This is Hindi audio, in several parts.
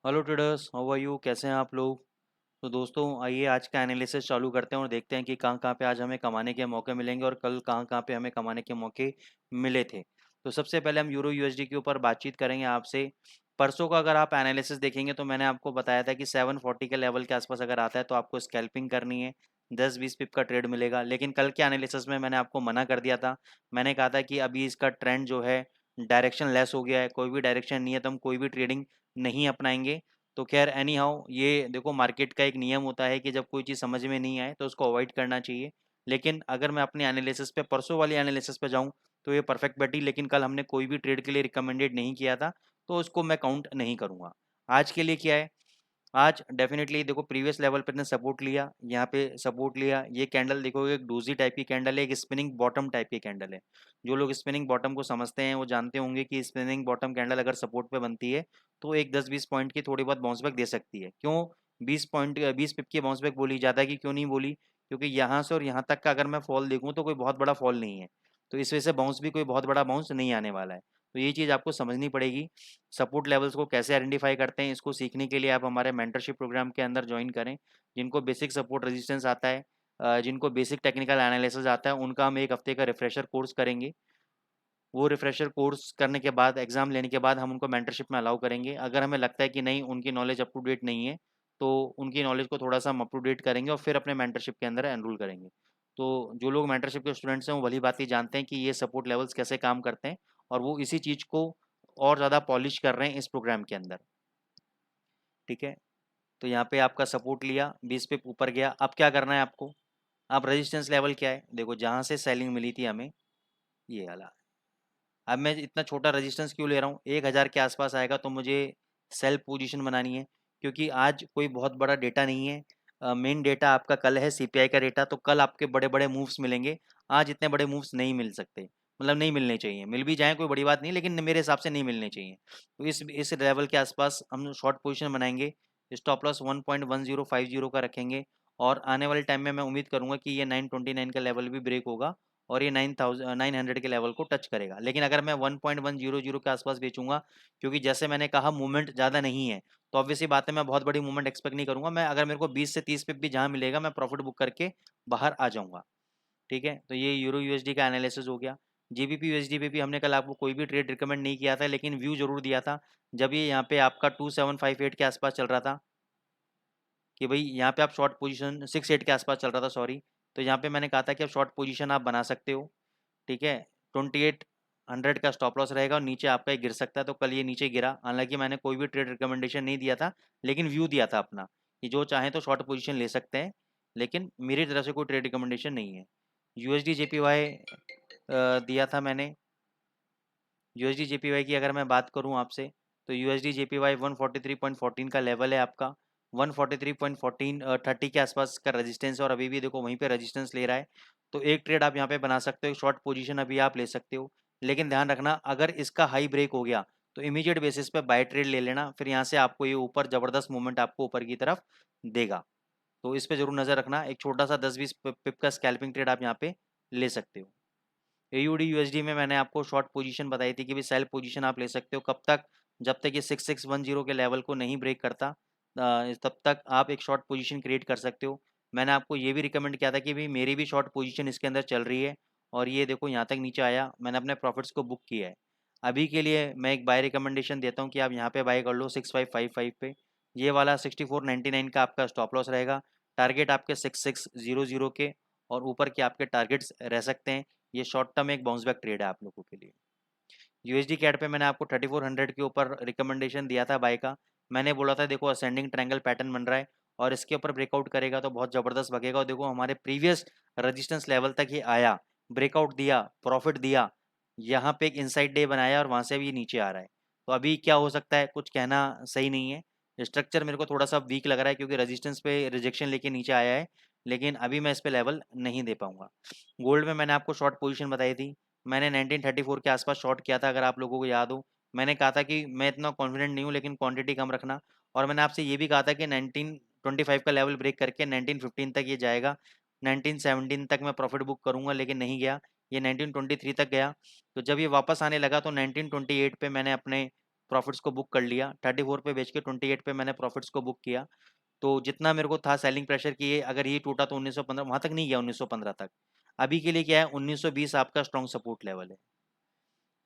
Hello traders, how are you? कैसे हैं आप लोग? तो दोस्तों, आइए आज का एनालिसिस चालू करते हैं और देखते हैं कि कहाँ कहाँ पे आज हमें कमाने के मौके मिलेंगे और कल कहाँ कहाँ पे हमें कमाने के मौके मिले थे। तो सबसे पहले हम यूरो यूएसडी के ऊपर बातचीत करेंगे आपसे। परसों का अगर आप एनालिसिस देखेंगे तो मैंने आपको बताया था कि 740 के लेवल के आसपास अगर आता है तो आपको स्कैल्पिंग करनी है, 10-20 पिप का ट्रेड मिलेगा। लेकिन कल के एनालिसिस में मैंने आपको मना कर दिया था। मैंने कहा था कि अभी इसका ट्रेंड जो है डायरेक्शन लेस हो गया है, कोई भी डायरेक्शन नहीं है तो हम कोई भी ट्रेडिंग नहीं अपनाएंगे। तो खैर एनी हाउ, ये देखो मार्केट का एक नियम होता है कि जब कोई चीज़ समझ में नहीं आए तो उसको अवॉइड करना चाहिए। लेकिन अगर मैं अपनी एनालिसिस पे परसों वाली एनालिसिस पे जाऊं तो ये परफेक्ट बैठी, लेकिन कल हमने कोई भी ट्रेड के लिए रिकमेंडेड नहीं किया था, तो उसको मैं काउंट नहीं करूंगा। आज के लिए क्या है, आज डेफिनेटली देखो प्रीवियस लेवल पे ने सपोर्ट लिया, यहाँ पे सपोर्ट लिया। ये कैंडल देखोगे एक डोजी टाइप की कैंडल है, एक स्पिनिंग बॉटम टाइप की कैंडल है। जो लोग स्पिनिंग बॉटम को समझते हैं वो जानते होंगे कि स्पिनिंग बॉटम कैंडल अगर सपोर्ट पे बनती है तो एक 10-20 पॉइंट की थोड़ी बहुत बाउंस बैक दे सकती है। क्यों 20 पिप की बाउंस बैक बोली, ज़्यादा की क्यों नहीं बोली? क्योंकि यहाँ से और यहाँ तक का अगर मैं फॉल देखूँ तो कोई बहुत बड़ा फॉल नहीं है, तो इस वजह से बाउंस भी कोई बहुत बड़ा बाउंस नहीं आने वाला है। तो ये चीज़ आपको समझनी पड़ेगी। सपोर्ट लेवल्स को कैसे आइडेंटिफाई करते हैं, इसको सीखने के लिए आप हमारे मेंटरशिप प्रोग्राम के अंदर ज्वाइन करें। जिनको बेसिक सपोर्ट रेजिस्टेंस आता है, जिनको बेसिक टेक्निकल एनालिसिस आता है, उनका हम एक हफ्ते का रिफ्रेशर कोर्स करेंगे। वो रिफ्रेशर कोर्स करने के बाद, एग्जाम लेने के बाद हम उनको मेंटरशिप में अलाउ करेंगे। अगर हमें लगता है कि नहीं उनकी नॉलेज अप टू डेट नहीं है तो उनकी नॉलेज को थोड़ा सा हम अप टू डेट करेंगे और फिर अपने मेंटरशिप के अंदर एनरोल करेंगे। तो जो लोग मेंटरशिप के स्टूडेंट्स हैं वो भली बात ही जानते हैं कि ये सपोर्ट लेवल्स कैसे काम करते हैं, और वो इसी चीज़ को और ज़्यादा पॉलिश कर रहे हैं इस प्रोग्राम के अंदर। ठीक है, तो यहाँ पे आपका सपोर्ट लिया, 20 पे ऊपर गया। अब क्या करना है आपको, अब रेजिस्टेंस लेवल क्या है, देखो जहाँ से सेलिंग मिली थी हमें, ये वाला। अब मैं इतना छोटा रेजिस्टेंस क्यों ले रहा हूँ, 1000 के आसपास आएगा तो मुझे सेल पोजीशन बनानी है। क्योंकि आज कोई बहुत बड़ा डेटा नहीं है, मेन डेटा आपका कल है सीपीआई का डेटा, तो कल आपके बड़े बड़े मूव्स मिलेंगे। आज इतने बड़े मूव्स नहीं मिल सकते, मतलब नहीं मिलने चाहिए। मिल भी जाए कोई बड़ी बात नहीं, लेकिन मेरे हिसाब से नहीं मिलने चाहिए। तो इस लेवल के आसपास हम शॉर्ट पोजीशन बनाएंगे। स्टॉप लॉस 1.1050 का रखेंगे। और आने वाले टाइम में मैं उम्मीद करूंगा कि ये 929 का लेवल भी ब्रेक होगा और ये 9,900 के लेवल को टच करेगा। लेकिन अगर मैं 1.100 के आसपास बेचूंगा, क्योंकि जैसे मैंने कहा मूवमेंट ज़्यादा नहीं है, तो ऑब्वियसली बात है मैं बहुत बड़ी मूवमेंट एक्सपेक्ट नहीं करूंगा। मैं अगर मेरे को 20 से 30 पिप भी जहाँ मिलेगा मैं प्रॉफिट बुक करके बाहर आ जाऊंगा। ठीक है, तो ये यूरो यूएसडी का एनालिसिस हो गया। जीबीपी यूएसडी पे भी हमने कल आपको कोई भी ट्रेड रिकमेंड नहीं किया था, लेकिन व्यू जरूर दिया था। जब ये यहाँ पे आपका 2758 के आसपास चल रहा था कि भाई यहाँ पे आप शॉर्ट पोजीशन 68 के आसपास चल रहा था, सॉरी। तो यहाँ पे मैंने कहा था कि आप शॉर्ट पोजीशन आप बना सकते हो। ठीक है, 2800 का स्टॉप लॉस रहेगा और नीचे आपका ये गिर सकता है। तो कल ये नीचे गिरा, हालांकि मैंने कोई भी ट्रेड रिकमेंडेशन नहीं दिया था, लेकिन व्यू दिया था अपना कि जो चाहें तो शॉर्ट पोजीशन ले सकते हैं, लेकिन मेरी तरफ से कोई ट्रेड रिकमेंडेशन नहीं है। यूएसडी जेपीवाई दिया था मैंने। यूएसडी जेपीवाई की अगर मैं बात करूं आपसे, तो यूएसडी जेपीवाई 143.14 का लेवल है आपका। 143.14 30 के आसपास का रेजिस्टेंस है और अभी भी देखो वहीं पे रेजिस्टेंस ले रहा है। तो एक ट्रेड आप यहाँ पे बना सकते हो, शॉर्ट पोजीशन अभी आप ले सकते हो। लेकिन ध्यान रखना, अगर इसका हाई ब्रेक हो गया तो इमीडिएट बेसिस पे बाय ट्रेड ले लेना, फिर यहाँ से आपको ये ऊपर जबरदस्त मूवमेंट आपको ऊपर की तरफ देगा। तो इस पे जरूर नजर रखना। एक छोटा सा 10-20 पिप का स्कैल्पिंग ट्रेड आप यहाँ पे ले सकते हो। एयूडी यूएसडी में मैंने आपको शॉर्ट पोजीशन बताई थी कि भी सेल पोजीशन आप ले सकते हो। कब तक? जब तक ये 6610 के लेवल को नहीं ब्रेक करता, तब तक आप एक शॉर्ट पोजीशन क्रिएट कर सकते हो। मैंने आपको ये भी रिकमेंड किया था कि भाई मेरी भी शॉर्ट पोजीशन इसके अंदर चल रही है और ये देखो यहाँ तक नीचे आया, मैंने अपने प्रॉफिट्स को बुक किया है। अभी के लिए मैं एक बाय रिकमेंडेशन देता हूँ कि आप यहाँ पे बाय कर लो 6555 पे। ये वाला 6499 का आपका स्टॉप लॉस रहेगा। टारगेट आपके 6600 के और ऊपर के आपके टारगेट्स रह सकते हैं। ये शॉर्ट टर्म एक बाउंस बैक ट्रेड है आप लोगों के लिए। यूएसडी कैट पे मैंने आपको 3400 के ऊपर रिकमेंडेशन दिया था बाय का। मैंने बोला था देखो असेंडिंग ट्रायंगल पैटर्न बन रहा है और इसके ऊपर ब्रेकआउट करेगा तो बहुत ज़बरदस्त भगेगा। और देखो हमारे प्रीवियस रेजिस्टेंस लेवल तक ये आया, ब्रेकआउट दिया, प्रॉफिट दिया, यहाँ पे एक इनसाइड डे बनाया और वहाँ से भी नीचे आ रहा है। तो अभी क्या हो सकता है, कुछ कहना सही नहीं है। स्ट्रक्चर मेरे को थोड़ा सा वीक लग रहा है क्योंकि रेजिस्टेंस पे रिजेक्शन लेके नीचे आया है, लेकिन अभी मैं इस पे लेवल नहीं दे पाऊंगा। गोल्ड में मैंने आपको शॉर्ट पोजीशन बताई थी। मैंने 1934 के आसपास शॉर्ट किया था, अगर आप लोगों को याद हो। मैंने कहा था कि मैं इतना कॉन्फिडेंट नहीं हूँ लेकिन क्वांटिटी कम रखना। और मैंने आपसे ये भी कहा था कि 1925 का लेवल ब्रेक करके 1915 तक ये जाएगा। 1917 तक मैं प्रॉफिट बुक करूंगा, लेकिन नहीं गया। ये 1923 तक गया। तो जब ये वापस आने लगा तो 1928 पे मैंने अपने प्रॉफिट्स को बुक कर लिया, 34 पे बेच के 28 पे मैंने प्रॉफिट्स को बुक किया। तो जितना मेरे को था सेलिंग प्रेशर कि ये अगर ये टूटा तो 1915 वहाँ तक नहीं गया, 1915 तक। अभी के लिए क्या है, 1920 आपका स्ट्रॉन्ग सपोर्ट लेवल है।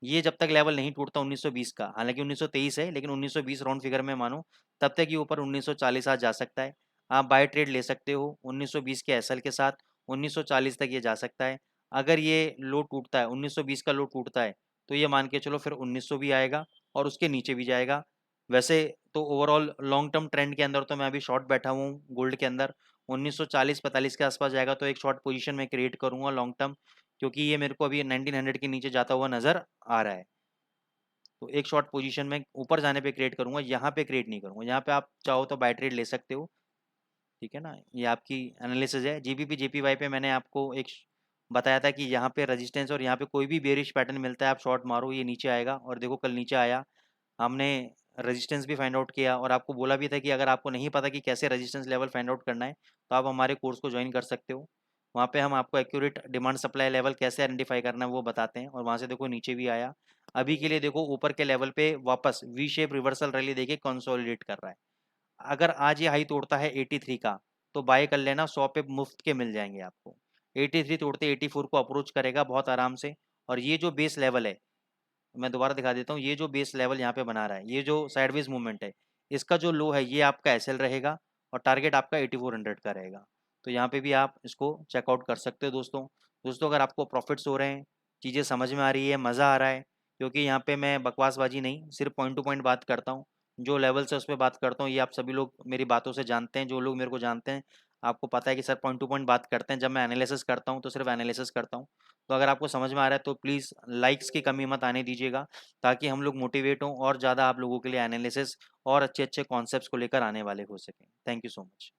ये जब तक लेवल नहीं टूटता 1920 का, हालांकि 1923 है लेकिन 1920 राउंड फिगर में मानो, तब तक ये ऊपर 1940 आ जा सकता है। आप बाय ट्रेड ले सकते हो 1920 के एसएल के साथ, 1940 तक ये जा सकता है। अगर ये लो टूटता है, 1920 का लो टूटता है, तो ये मान के चलो फिर 1900 भी आएगा और उसके नीचे भी जाएगा। वैसे तो ओवरऑल लॉन्ग टर्म ट्रेंड के अंदर तो मैं अभी शॉर्ट बैठा हुआ हूँ गोल्ड के अंदर। 1940-45 के आसपास जाएगा तो एक शॉर्ट पोजीशन में क्रिएट करूंगा लॉन्ग टर्म, क्योंकि ये मेरे को अभी 1900 के नीचे जाता हुआ नजर आ रहा है। तो एक शॉर्ट पोजीशन में ऊपर जाने पे क्रिएट करूंगा, यहाँ पे क्रिएट नहीं करूंगा। यहाँ पे आप चाहो तो बाय ट्रेड ले सकते हो, ठीक है ना। ये आपकी एनालिसिस है। जीबीपी जेपीवाई पे मैंने आपको एक बताया था कि यहाँ पे रेजिस्टेंस और यहाँ पे कोई भी बेरिश पैटर्न मिलता है आप शॉर्ट मारो, ये नीचे आएगा। और देखो कल नीचे आया, हमने रेजिस्टेंस भी फाइंड आउट किया और आपको बोला भी था कि अगर आपको नहीं पता कि कैसे रेजिस्टेंस लेवल फाइंड आउट करना है तो आप हमारे कोर्स को ज्वाइन कर सकते हो। वहाँ पे हम आपको एक्यूरेट डिमांड सप्लाई लेवल कैसे आइडेंटिफाई करना है वो बताते हैं। और वहाँ से देखो नीचे भी आया। अभी के लिए देखो ऊपर के लेवल पे वापस वी शेप रिवर्सल रैली देके कंसोलिडेट कर रहा है। अगर आज ये हाई तोड़ता है 83 का, तो बाय कर लेना, 100 पे मुफ्त के मिल जाएंगे आपको। 83 तोड़ते 84 को अप्रोच करेगा बहुत आराम से। और ये जो बेस लेवल है, मैं दोबारा दिखा देता हूँ, ये जो बेस लेवल यहाँ पे बना रहा है, ये जो साइडवेज मूवमेंट है, इसका जो लो है ये आपका एसएल रहेगा और टारगेट आपका 8400 का रहेगा। तो यहाँ पे भी आप इसको चेकआउट कर सकते हो दोस्तों। दोस्तों अगर आपको प्रॉफिट्स हो रहे हैं, चीज़ें समझ में आ रही है, मज़ा आ रहा है, क्योंकि यहाँ पे मैं बकवासबाजी नहीं, सिर्फ पॉइंट टू पॉइंट बात करता हूँ। जो लेवल से उस पर बात करता हूँ, ये आप सभी लोग मेरी बातों से जानते हैं। जो लोग मेरे को जानते हैं, आपको पता है कि सर पॉइंट टू पॉइंट बात करते हैं। जब मैं एनालिसिस करता हूँ तो सिर्फ एनालिसिस करता हूँ। तो अगर आपको समझ में आ रहा है तो प्लीज़ लाइक्स की कमी मत आने दीजिएगा, ताकि हम लोग मोटिवेट हों और ज़्यादा आप लोगों के लिए एनालिसिस और अच्छे अच्छे कॉन्सेप्ट्स को लेकर आने वाले हो सकें। Thank you so much.